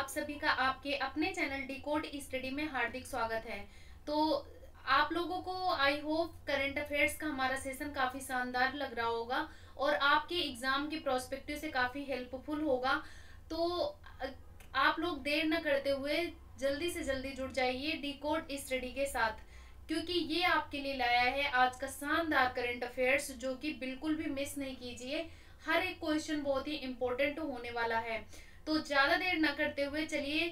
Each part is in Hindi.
आप सभी का आपके अपने चैनल डिकोड स्टडी में हार्दिक स्वागत है। तो आप लोगों को आई होप करंट अफेयर्स का हमारा सेशन काफी शानदार लग रहा होगा और आपके एग्जाम के प्रोस्पेक्टिव से काफी हेल्पफुल होगा। तो आप लोग देर न करते हुए जल्दी से जल्दी जुड़ जाइए डिकोड स्टडी के साथ, क्योंकि ये आपके लिए लाया है आज का शानदार करंट अफेयर्स जो कि बिल्कुल भी मिस नहीं कीजिए। हर एक क्वेश्चन बहुत ही इंपॉर्टेंट होने वाला है। तो ज्यादा देर ना करते हुए चलिए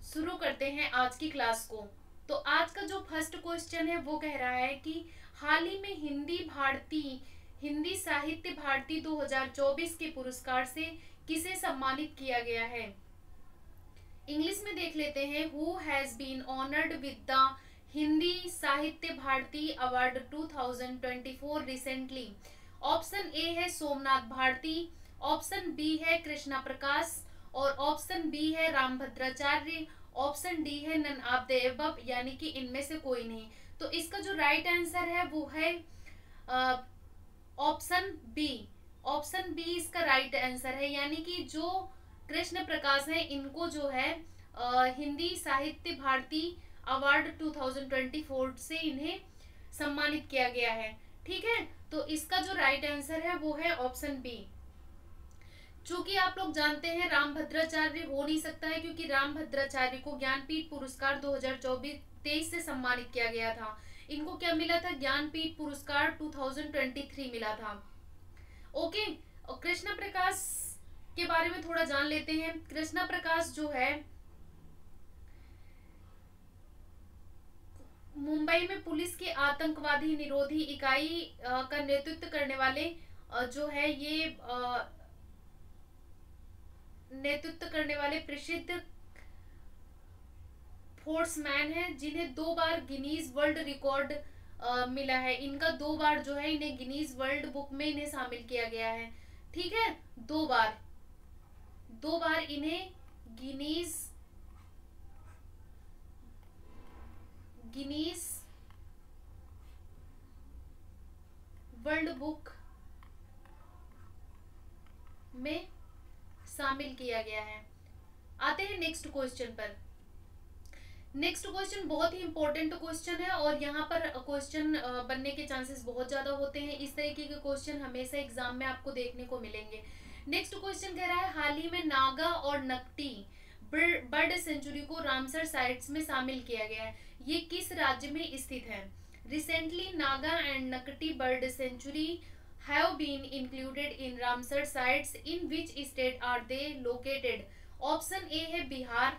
शुरू करते हैं आज की क्लास को। तो आज का जो फर्स्ट क्वेश्चन है वो कह रहा है कि हाल ही में हिंदी साहित्य भारती 2024 के पुरस्कार से किसे सम्मानित किया गया है। इंग्लिश में देख लेते हैं। Who has been honoured with the Hindi Sahitya Bharati award 2024 recently. Option A है सोमनाथ भारती, ऑप्शन बी है कृष्णा प्रकाश और ऑप्शन बी है रामभद्राचार्य, ऑप्शन डी है नन ऑफ द अबव यानी कि इनमें से कोई नहीं। तो इसका जो राइट आंसर है वो है ऑप्शन बी। ऑप्शन बी इसका राइट आंसर है, यानी कि जो कृष्ण प्रकाश है इनको जो है हिंदी साहित्य भारती अवार्ड 2024 से इन्हें सम्मानित किया गया है। ठीक है, तो इसका जो राइट आंसर है वो है ऑप्शन बी। चूंकि आप लोग जानते हैं रामभद्राचार्य हो नहीं सकता है, क्योंकि रामभद्राचार्य को ज्ञानपीठ पुरस्कार 2023 से सम्मानित किया गया था। इनको क्या मिला था? ज्ञानपीठ पुरस्कार 2023 मिला था। ओके, और कृष्णा प्रकाश के बारे में थोड़ा जान लेते हैं। कृष्णा प्रकाश जो है मुंबई में पुलिस के आतंकवादी निरोधी इकाई का नेतृत्व करने वाले जो है ये नेतृत्व करने वाले प्रसिद्ध फोर्समैन हैं, जिन्हें 2 बार गिनीज वर्ल्ड रिकॉर्ड मिला है। इनका 2 बार जो है इन्हें गिनीज वर्ल्ड बुक में इन्हें शामिल किया गया है। ठीक है, 2 बार इन्हें गिनीज वर्ल्ड बुक में शामिल किया गया है। आते हैं नेक्स्ट क्वेश्चन पर। नेक्स्ट क्वेश्चन बहुत ही इंपॉर्टेंट क्वेश्चन है और यहाँ पर क्वेश्चन बनने के चांसेस बहुत ज्यादा होते हैं। इस तरीके के क्वेश्चन हमेशा एग्जाम में आपको देखने को मिलेंगे। नेक्स्ट क्वेश्चन कह रहा है हाल ही में नागा और नकटी बर्ड सेंचुरी को रामसर साइट्स में शामिल किया गया है। ये किस राज्य में स्थित है? Recently Naga and Nakti bird sanctuary have been included in Ramsar sites. In which state are they located? Option A है बिहार,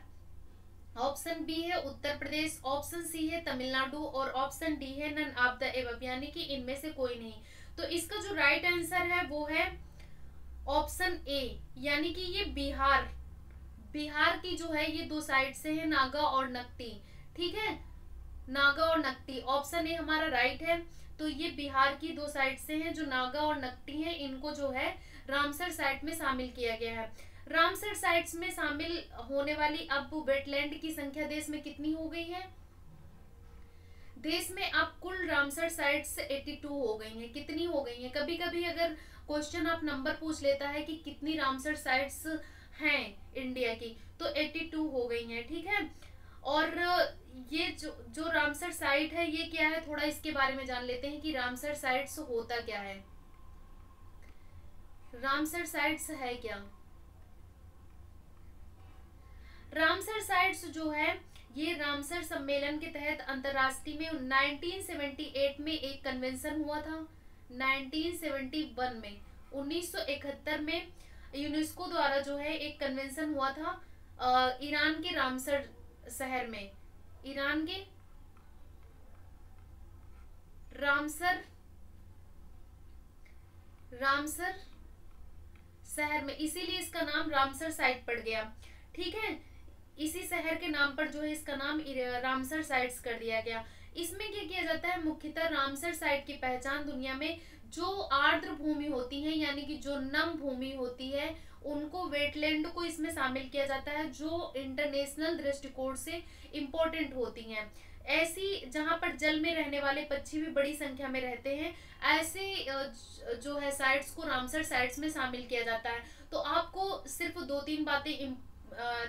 ऑप्शन बी है उत्तर प्रदेश, ऑप्शन सी है तमिलनाडु और ऑप्शन डी है नन ऑफ द एबव यानी कि इनमें से कोई नहीं। तो इसका जो राइट आंसर है वो है ऑप्शन ए, यानी कि ये बिहार की जो है ये 2 साइड से है, नागा और नकटी। ठीक है, नागा और नकटी, ऑप्शन ए हमारा राइट है। तो ये बिहार की 2 साइट से हैं जो नागा और नकटी हैं, इनको जो है रामसर साइट में शामिल किया गया है। रामसर साइट्स में शामिल होने वाली अब वेटलैंड की संख्या देश में कितनी हो गई है? देश में अब कुल रामसर साइट्स 82 हो गई हैं। कितनी हो गई हैं? कभी कभी अगर क्वेश्चन आप नंबर पूछ लेता है कि कितनी रामसर साइट्स हैं इंडिया की, तो 82 हो गई हैं। ठीक है, और ये जो रामसर साइट है ये क्या है, थोड़ा इसके बारे में जान लेते हैं कि रामसर साइट्स होता क्या है। रामसर साइट्स है क्या? रामसर साइट्स जो है ये रामसर सम्मेलन के तहत अंतरराष्ट्रीय में 1978 में एक कन्वेंशन हुआ था। 1971 में 1971 में यूनेस्को द्वारा जो है एक कन्वेंशन हुआ था ईरान के रामसर शहर में, ईरान के रामसर शहर में, इसीलिए इसका नाम रामसर साइट पड़ गया। ठीक है, इसी शहर के नाम पर जो है इसका नाम रामसर साइट्स कर दिया गया। इसमें क्या किया जाता है? मुख्यतः रामसर साइट की पहचान दुनिया में जो आर्द्र भूमि होती है यानी कि जो नम भूमि होती है उनको, वेटलैंड को इसमें शामिल किया जाता है जो इंटरनेशनल दृष्टिकोण से इम्पोर्टेंट होती हैं। ऐसी जहां पर जल में रहने वाले पक्षी भी बड़ी संख्या में रहते हैं, ऐसे जो है साइट्स को रामसर साइट्स में शामिल किया जाता है। तो आपको सिर्फ 2-3 बातें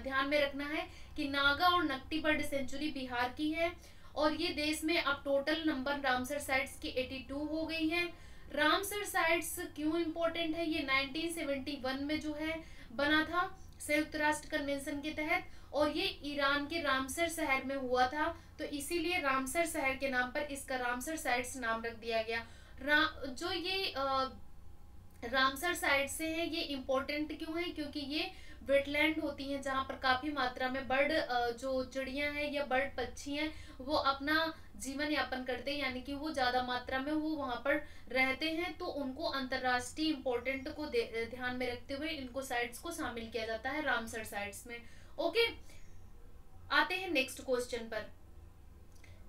ध्यान में रखना है कि नागा और नक्टी बर्ड सेंचुरी बिहार की है। और ये देश में अब टोटल नंबर रामसर साइट्स की 82 हो गई है। रामसर साइट्स क्यों इम्पोर्टेंट है, ये 1971 में जो है बना था संयुक्त राष्ट्र कन्वेंशन के तहत, और ये ईरान के रामसर शहर में हुआ था, तो इसीलिए रामसर शहर के नाम पर इसका रामसर साइट्स नाम रख दिया गया। जो ये रामसर साइट से है, ये इम्पोर्टेंट क्यों है, क्योंकि ये वेटलैंड होती हैं जहाँ पर काफी मात्रा में बर्ड, जो चिड़ियां हैं या बर्ड पक्षी हैं, वो अपना जीवन यापन करते हैं, यानी कि वो ज्यादा मात्रा में वो वहां पर रहते हैं, तो उनको अंतरराष्ट्रीय इम्पोर्टेंट को ध्यान में रखते हुए इनको साइट्स को शामिल किया जाता है रामसर साइट्स में। ओके, आते हैं नेक्स्ट क्वेश्चन पर।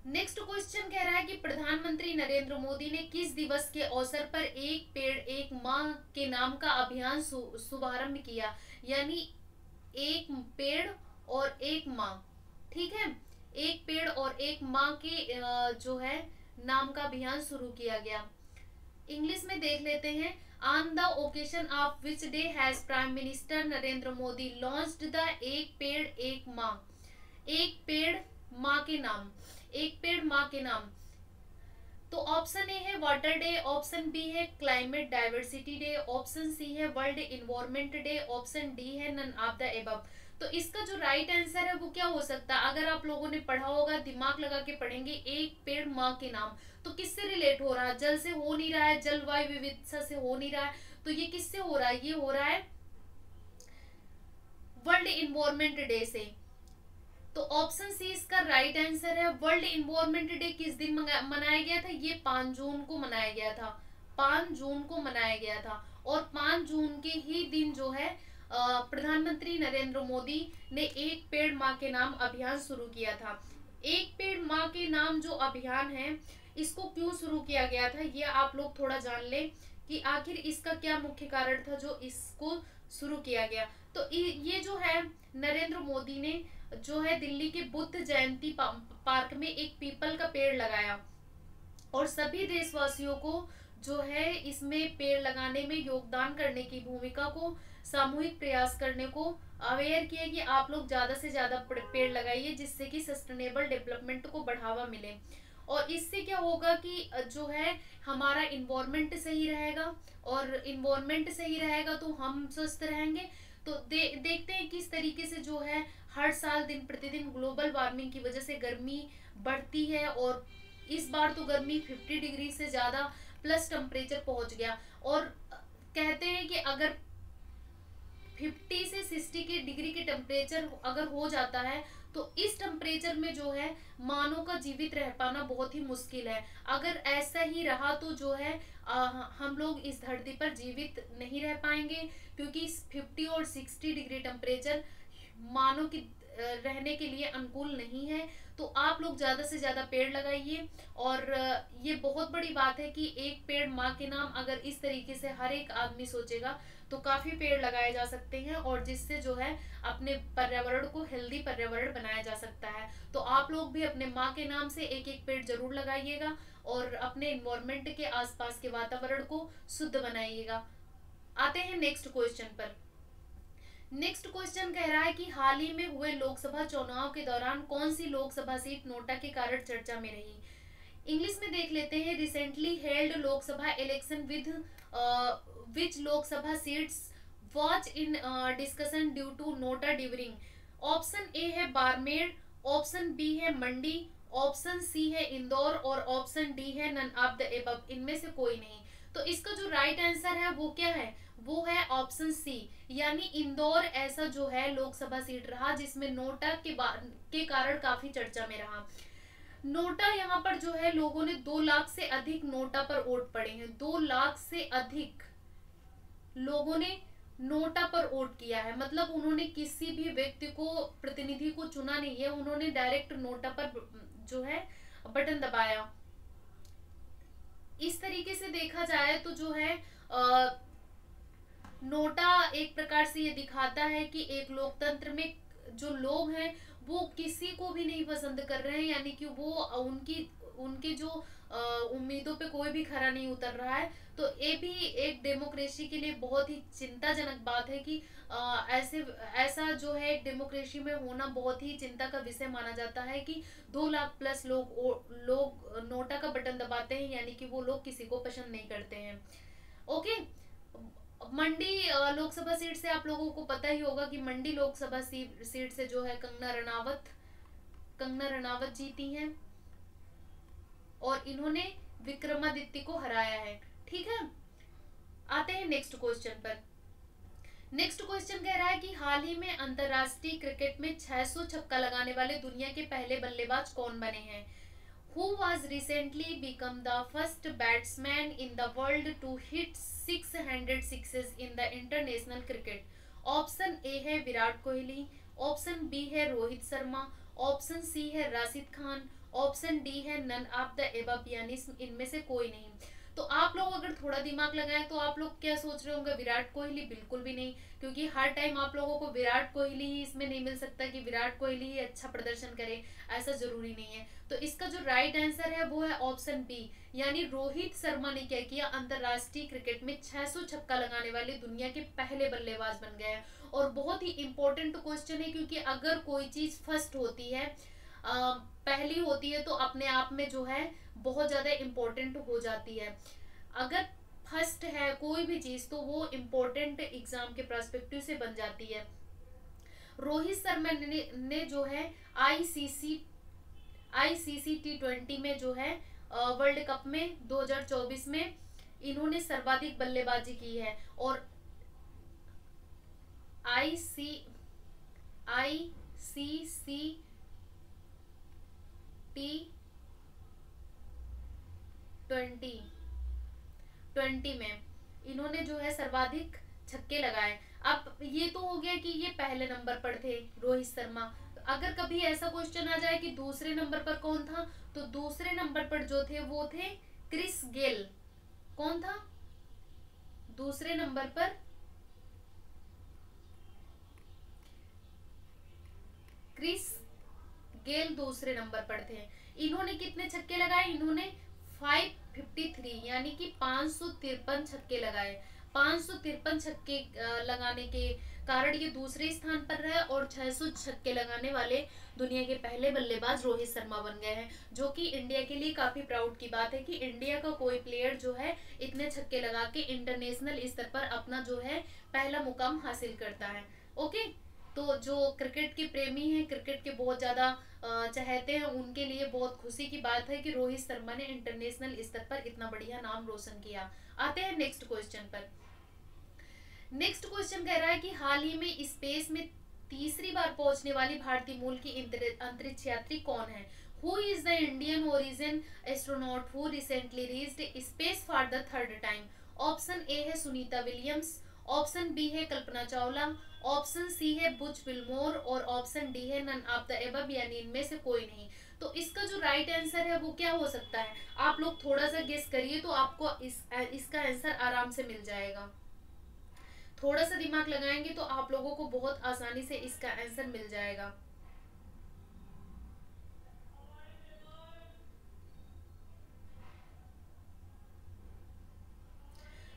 नेक्स्ट क्वेश्चन कह रहा है कि प्रधानमंत्री नरेंद्र मोदी ने किस दिवस के अवसर पर एक पेड़ एक माह के नाम का अभियान शुभारंभ किया, यानी एक पेड़ और एक माह, ठीक है, एक पेड़ और एक माह के जो है नाम का अभियान शुरू किया गया। इंग्लिश में देख लेते हैं। On the occasion of which day has prime minister Narendra Modi launched the एक पेड़ एक माह, एक पेड़ माँ के नाम, एक पेड़ माँ के नाम। तो ऑप्शन ए है वाटर डे, ऑप्शन बी है climate diversity day, option C है world environment day, option D है नन ऑफ द एबव। तो इसका जो राइट आंसर है वो क्या हो सकता है, अगर आप लोगों ने पढ़ा होगा, दिमाग लगा के पढ़ेंगे, एक पेड़ माँ के नाम, तो किससे रिलेट हो रहा है, जल से हो नहीं रहा है, जलवायु विविधता से हो नहीं रहा है, तो ये किससे हो रहा है, ये हो रहा है वर्ल्ड इन्वायरमेंट डे से। तो ऑप्शन सी इसका राइट आंसर है। वर्ल्ड इन्वायरमेंट डे किस दिन मनाया गया था, ये 5 जून को मनाया गया था, 5 जून को मनाया गया था। और 5 जून के ही दिन जो है प्रधानमंत्री नरेंद्र मोदी ने एक पेड़ माँ के नाम अभियान शुरू किया था। एक पेड़ माँ के नाम जो अभियान है, इसको क्यों शुरू किया गया था, ये आप लोग थोड़ा जान ले कि आखिर इसका क्या मुख्य कारण था जो इसको शुरू किया गया। तो ये जो है नरेंद्र मोदी ने जो है दिल्ली के बुद्ध जयंती पार्क में एक पीपल का पेड़ लगाया, और सभी देशवासियों को जो है इसमें पेड़ लगाने में योगदान करने की भूमिका को, सामूहिक प्रयास करने को अवेयर किया कि आप लोग ज्यादा से ज्यादा पेड़ लगाइए, जिससे कि सस्टेनेबल डेवलपमेंट को बढ़ावा मिले। और इससे क्या होगा कि जो है हमारा इन्वायरमेंट सही रहेगा, और इन्वायरमेंट सही रहेगा तो हम स्वस्थ रहेंगे। तो देखते हैं किस तरीके से जो है हर साल दिन प्रतिदिन ग्लोबल वार्मिंग की वजह से गर्मी बढ़ती है, और इस बार तो गर्मी 50 डिग्री से ज्यादा प्लस टेम्परेचर पहुंच गया। और कहते हैं कि अगर 50 से 60 के डिग्री के टेम्परेचर अगर हो जाता है, तो इस टेम्परेचर में जो है मानव का जीवित रह पाना बहुत ही मुश्किल है। अगर ऐसा ही रहा तो जो है हम लोग इस धरती पर जीवित नहीं रह पाएंगे, क्योंकि 50 और 60 डिग्री टेम्परेचर मानव की रहने के लिए अनुकूल नहीं है। तो आप लोग ज्यादा से ज्यादा पेड़ लगाइए, और ये बहुत बड़ी बात है कि एक पेड़ माँ के नाम अगर इस तरीके से हर एक आदमी सोचेगा तो काफी पेड़ लगाए जा सकते हैं, और जिससे जो है अपने पर्यावरण को हेल्दी पर्यावरण बनाया जा सकता है। तो आप लोग भी अपने माँ के नाम से एक एक पेड़ जरूर लगाइएगा, और अपने इन्वायरमेंट के आसपास के वातावरण को शुद्ध बनाइएगा। आते हैं नेक्स्ट क्वेश्चन पर। नेक्स्ट क्वेश्चन कह रहा है कि हाल ही में हुए लोकसभा चुनाव के दौरान कौन सी लोकसभा सीट नोटा के कारण चर्चा में रही। इंग्लिश में देख लेते हैं। Recently held Lok Sabha election with which Lok Sabha seats watch in discussion due to NOTA during. Option A है बाड़मेर, ऑप्शन बी है मंडी, ऑप्शन सी है इंदौर, और ऑप्शन डी है नन ऑफ द एबव, इनमें से कोई नहीं। तो इसका जो राइट आंसर है वो क्या है, वो है ऑप्शन सी, यानी इंदौर ऐसा जो है लोकसभा सीट रहा जिसमें नोटा के कारण काफी चर्चा में रहा। नोटा यहाँ पर जो है लोगों ने 2 लाख से अधिक नोटा पर वोट पड़े हैं, 2 लाख से अधिक लोगों ने नोटा पर वोट किया है। मतलब उन्होंने किसी भी व्यक्ति को, प्रतिनिधि को चुना नहीं है, उन्होंने डायरेक्ट नोटा पर जो है बटन दबाया। इस तरीके से देखा जाए तो जो है नोटा एक प्रकार से ये दिखाता है कि एक लोकतंत्र में जो लोग हैं वो किसी को भी नहीं पसंद कर रहे हैं, यानी कि वो उनके जो उम्मीदों पे कोई भी खरा नहीं उतर रहा है। तो ये भी एक डेमोक्रेसी के लिए बहुत ही चिंताजनक बात है कि ऐसा जो है एक डेमोक्रेसी में होना बहुत ही चिंता का विषय माना जाता है कि 2 लाख प्लस लोग नोटा का बटन दबाते हैं, यानी कि वो लोग किसी को पसंद नहीं करते हैं। ओके। मंडी लोकसभा सीट से आप लोगों को पता ही होगा कि मंडी लोकसभा सीट से जो है कंगना रनावत जीती हैं और इन्होंने विक्रमादित्य को हराया है। ठीक है, आते हैं नेक्स्ट क्वेश्चन पर। नेक्स्ट क्वेश्चन कह रहा है कि हाल ही में अंतरराष्ट्रीय क्रिकेट में 600 छक्का लगाने वाले दुनिया के पहले बल्लेबाज कौन बने हैं? Who was recently become the first batsman in the world to hit 600 sixes in the international cricket? Option A है विराट कोहली, ऑप्शन बी है रोहित शर्मा, ऑप्शन सी है राशिद खान, ऑप्शन डी है नन ऑफ द एबव, यानी इनमें से कोई नहीं। तो आप लोग अगर थोड़ा दिमाग लगाएं तो आप लोग क्या सोच रहे होंगे? विराट कोहली? बिल्कुल भी नहीं, क्योंकि हर टाइम आप लोगों को विराट कोहली ही इसमें नहीं मिल सकता कि विराट कोहली ही अच्छा प्रदर्शन करे, ऐसा जरूरी नहीं है। तो इसका जो राइट आंसर है वो है ऑप्शन बी, यानी रोहित शर्मा ने क्या किया, अंतरराष्ट्रीय क्रिकेट में 600 छक्का लगाने वाले दुनिया के पहले बल्लेबाज बन गए हैं। और बहुत ही इंपॉर्टेंट क्वेश्चन है, क्योंकि अगर कोई चीज फर्स्ट होती है, पहली होती है, तो अपने आप में जो है बहुत ज्यादा इम्पोर्टेंट हो जाती है। अगर फर्स्ट है कोई भी चीज तो वो इम्पोर्टेंट एग्जाम के पर्सपेक्टिव से बन जाती है। रोहित शर्मा ने जो है आईसीसी T20 में जो है वर्ल्ड कप में 2024 में इन्होंने सर्वाधिक बल्लेबाजी की है। और आईसीसी T20 में इन्होंने जो है सर्वाधिक छक्के लगाए। अब ये तो हो गया कि ये पहले नंबर पर थे रोहित शर्मा। अगर कभी ऐसा क्वेश्चन आ जाए कि दूसरे नंबर पर कौन था, तो दूसरे नंबर पर जो थे वो थे क्रिस गेल। कौन था दूसरे नंबर पर? क्रिस गेल दूसरे नंबर पर थे। इन्होंने कितने छक्के लगाए? इन्होंने 553 यानी कि 553 छक्के लगाए। 553 छक्के लगाने के कारण ये दूसरे स्थान पर रहे और 600 छक्के लगाने वाले दुनिया के पहले बल्लेबाज रोहित शर्मा बन गए हैं, जो कि इंडिया के लिए काफी प्राउड की बात है कि इंडिया का कोई प्लेयर जो है इतने छक्के लगा के इंटरनेशनल स्तर पर अपना जो है पहला मुकाम हासिल करता है। ओके, तो जो क्रिकेट के प्रेमी हैं, क्रिकेट के बहुत ज्यादा चाहते हैं, उनके लिए बहुत खुशी की बात है कि रोहित शर्मा ने इंटरनेशनल स्तर पर इतना बढ़िया नाम रोशन किया। आते हैं नेक्स्ट क्वेश्चन पर। नेक्स्ट क्वेश्चन कह रहा है कि हाल ही में स्पेस में तीसरी बार पहुंचने वाली भारतीय मूल की अंतरिक्ष यात्री कौन है? Who is the Indian origin astronaut who recently reached space for the third time? Option A है सुनीता विलियम्स, ऑप्शन बी है कल्पना चावला, ऑप्शन सी है बुच विल्मोर और ऑप्शन डी है नन ऑफ द एबव, यानी इनमें से कोई नहीं। तो इसका जो राइट आंसर है वो क्या हो सकता है? आप लोग थोड़ा सा गेस करिए तो आपको इसका आंसर आराम से मिल जाएगा। थोड़ा सा दिमाग लगाएंगे तो आप लोगों को बहुत आसानी से इसका आंसर मिल जाएगा।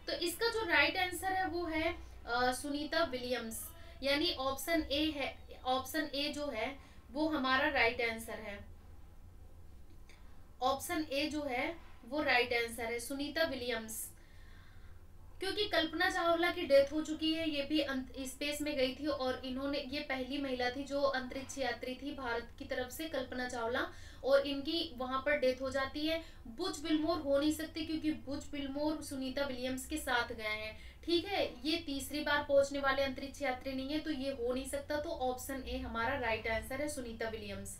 तो इसका जो राइट आंसर है वो है सुनीता विलियम्स, यानी ऑप्शन ए है। ऑप्शन ए जो है वो हमारा राइट आंसर है। ऑप्शन ए जो है वो राइट आंसर है, सुनीता विलियम्स। क्योंकि कल्पना चावला की डेथ हो चुकी है, ये भी स्पेस में गई थी और इन्होंने ये पहली महिला थी जो अंतरिक्ष यात्री थी भारत की तरफ से, कल्पना चावला, और इनकी वहां पर डेथ हो जाती है। बुच विल्मोर हो नहीं सकती क्योंकि बुच विल्मोर सुनीता विलियम्स के साथ गए हैं। ठीक है, ये तीसरी बार पहुंचने वाले अंतरिक्ष यात्री नहीं है, तो ये हो नहीं सकता। तो ऑप्शन ए हमारा राइट आंसर है, सुनीता विलियम्स।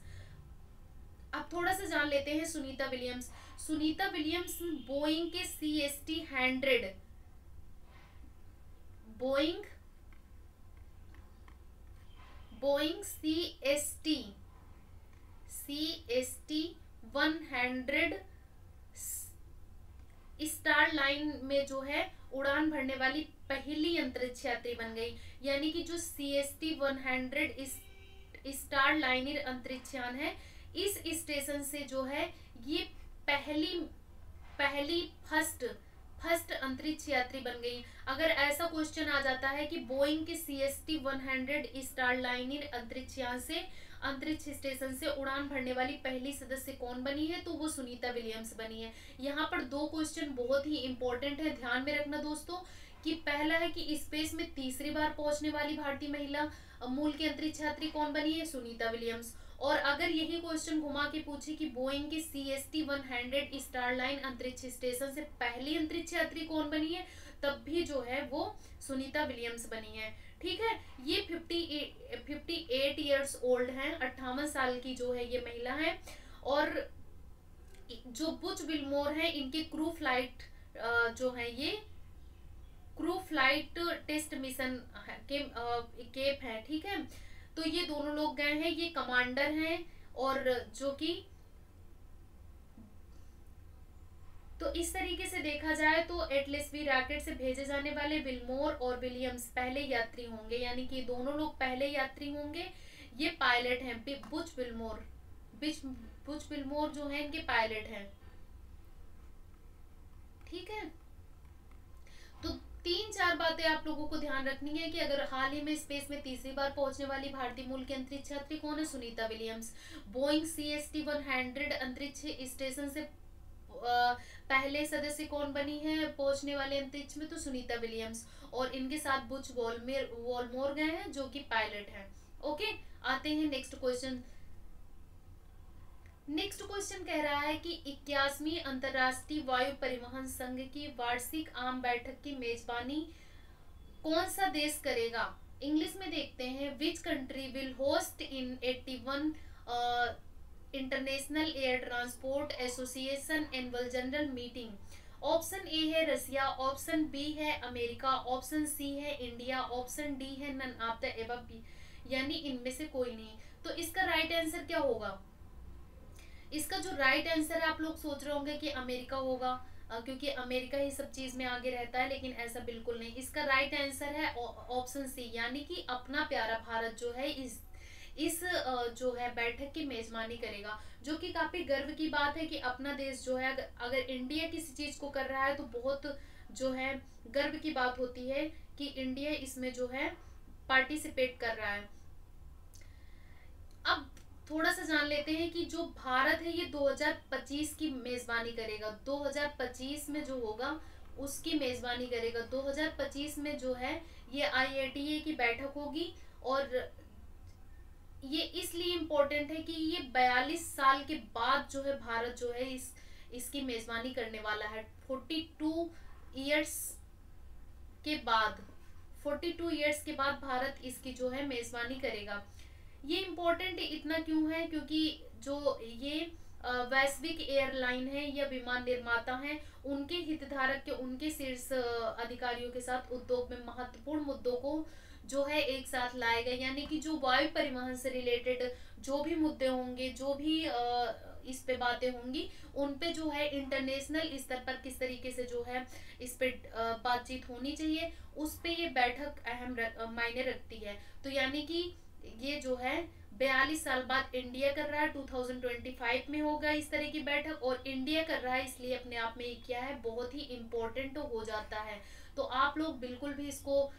अब थोड़ा सा जान लेते हैं Sunita Williams. Sunita Williams Boeing के CST-100 Boeing CST-100 star line में जो है उड़ान भरने वाली पहली अंतरिक्ष यात्री बन गई। यानी कि जो CST-100 स्टार लाइनर अंतरिक्ष यान है, इस स्टेशन से जो है ये पहली पहली फर्स्ट फर्स्ट अंतरिक्ष यात्री बन गई। अगर ऐसा क्वेश्चन आ जाता है कि बोइंग की CST-100 स्टार लाइनर अंतरिक्ष यान से अंतरिक्ष स्टेशन से उड़ान भरने वाली पहली सदस्य कौन बनी है, तो वो सुनीता विलियम्स बनी है। यहाँ पर दो क्वेश्चन बहुत ही इंपॉर्टेंट है, ध्यान में रखना दोस्तों। कि पहला है कि स्पेस में तीसरी बार पहुंचने वाली भारतीय महिला मूल की अंतरिक्ष यात्री कौन बनी है, सुनीता विलियम्स। और अगर यही क्वेश्चन घुमा के पूछे कि बोइंग की CST-100 स्टारलाइन अंतरिक्ष स्टेशन से पहली अंतरिक्ष यात्री कौन बनी है, तब भी जो है वो सुनीता विलियम्स बनी है। ठीक है, ये 58 ईयर्स ओल्ड हैं, 58 साल की जो है ये महिला है। और जो बुच विल्मोर है, इनके क्रू फ्लाइट जो है ये क्रू फ्लाइट टेस्ट मिशन के केप है। ठीक है, तो ये दोनों लोग गए हैं, ये कमांडर हैं। और जो कि तो इस तरीके से देखा जाए तो एटलसबी रॉकेट से भेजे जाने वाले विल्मोर और विलियम्स पहले यात्री होंगे, यानी कि दोनों लोग पहले यात्री होंगे। ये पायलट हैं, बुच विल्मोर जो है इनके पायलट हैं। ठीक है, तो 3-4 बातें आप लोगों को ध्यान रखनी है कि अगर हाल ही में स्पेस में तीसरी बार पहुंचने वाली भारतीय मूल की अंतरिक्ष यात्री कौन है, सुनीता विलियम्स। बोइंग CST-100 अंतरिक्ष स्टेशन से पहले सदस्य कौन बनी है पहुंचने वाले अंतरिक्ष में, तो सुनीता विलियम्स। और इनके साथ बुच वॉलमोर गए हैं जो कि पायलट हैं। ओके, आते हैं नेक्स्ट क्वेश्चन। नेक्स्ट क्वेश्चन कह रहा है कि 81वीं अंतरराष्ट्रीय वायु परिवहन संघ की वार्षिक आम बैठक की मेजबानी कौन सा देश करेगा। इंग्लिश में देखते हैं, which country will host in 81 international air transport association annual general meeting. Option A है रसिया, ऑप्शन बी है अमेरिका, ऑप्शन सी है इंडिया, ऑप्शन डी है नन ऑफ द अबव, यानी इनमें से कोई नहीं। तो इसका राइट आंसर क्या होगा। इसका जो राइट आंसर है, आप लोग सोच रहे होंगे कि अमेरिका होगा, क्योंकि अमेरिका ही सब चीज में आगे रहता है, लेकिन ऐसा बिल्कुल नहीं। इसका राइट आंसर है ऑप्शन सी, यानी कि अपना प्यारा भारत जो है इस जो है बैठक की मेजबानी करेगा। जो कि काफी गर्व की बात है कि अपना देश जो है अगर इंडिया किसी चीज को कर रहा है तो बहुत जो है गर्व की बात होती है कि इंडिया इसमें जो है पार्टिसिपेट कर रहा है। अब थोड़ा सा जान लेते हैं कि जो भारत है ये 2025 की मेजबानी करेगा। 2025 में जो होगा उसकी मेजबानी करेगा। 2025 में जो है ये IATA की बैठक होगी। और ये इसलिए इम्पोर्टेंट है कि ये 42 साल के बाद जो है भारत जो है इसकी मेजबानी करने वाला है। 42 इयर्स के बाद 42 इयर्स के बाद भारत इसकी जो है मेजबानी करेगा। ये इम्पोर्टेंट इतना क्यों है, क्योंकि जो ये वैश्विक एयरलाइन है या विमान निर्माता हैं, उनके हितधारक के उनके शीर्ष अधिकारियों के साथ उद्योग में महत्वपूर्ण मुद्दों को जो है एक साथ लाए गए। यानी कि जो वायु परिवहन से रिलेटेड जो भी मुद्दे होंगे, जो भी इस पे बातें होंगी, उन पे जो है इंटरनेशनल स्तर पर किस तरीके से जो है इस पे बातचीत होनी चाहिए, उस पे ये बैठक अहम मायने रखती है। तो यानी कि ये जो है 42 साल बाद इंडिया कर रहा है, 2025 में होगा इस तरह की बैठक। और इंडिया कर रहा है इसलिए अपने आप में ये क्या है, बहुत ही इम्पोर्टेंट हो जाता है। तो आप लोग बिल्कुल भी इसको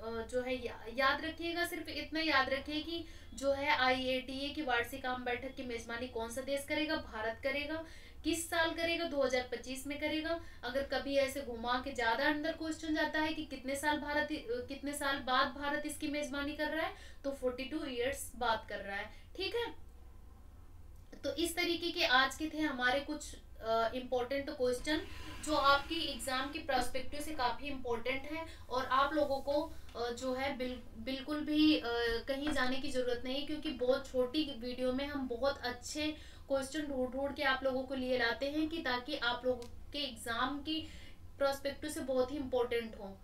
जो है याद रखिएगा। सिर्फ इतना याद रखिए कि जो है IATA की वार्षिक आम बैठक की मेजबानी कौन सा देश करेगा, भारत करेगा। किस साल करेगा, 2025 में करेगा। अगर कभी ऐसे घुमा के ज्यादा अंदर क्वेश्चन जाता है कि कितने साल बाद भारत इसकी मेजबानी कर रहा है, तो 42 इयर्स बाद कर रहा है। ठीक है, तो इस तरीके के आज के थे हमारे कुछ इम्पोर्टेंट क्वेश्चन जो आपकी एग्जाम की पर्सपेक्टिव से काफी इम्पोर्टेंट है। और आप लोगों को जो है बिल्कुल भी कहीं जाने की जरूरत नहीं, क्योंकि बहुत छोटी वीडियो में हम बहुत अच्छे क्वेश्चन ढूंढ के आप लोगों को लिए लाते हैं, कि ताकि आप लोगों के एग्जाम की पर्सपेक्टिव से बहुत ही इम्पोर्टेंट हो।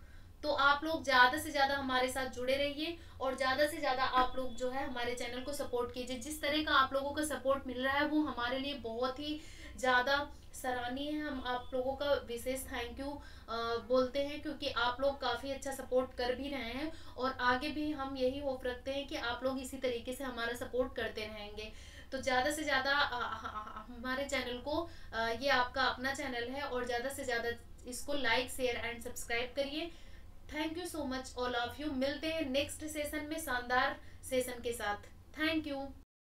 तो आप लोग ज्यादा से ज्यादा हमारे साथ जुड़े रहिए और ज्यादा से ज्यादा आप लोग जो है हमारे चैनल को सपोर्ट कीजिए। जिस तरह का आप लोगों का सपोर्ट मिल रहा है वो हमारे लिए बहुत ही ज्यादा सराहनीय है। हम आप लोगों का विशेष थैंक यू बोलते हैं, क्योंकि आप लोग काफी अच्छा सपोर्ट कर भी रहे हैं। और आगे भी हम यही होप रखते हैं कि आप लोग इसी तरीके से हमारा सपोर्ट करते रहेंगे। तो ज़्यादा से ज़्यादा हमारे चैनल को, ये आपका अपना चैनल है, और ज़्यादा से ज़्यादा इसको लाइक शेयर एंड सब्सक्राइब करिए। Thank you so much all of you. मिलते हैं नेक्स्ट सेशन में शानदार सेशन के साथ। Thank you.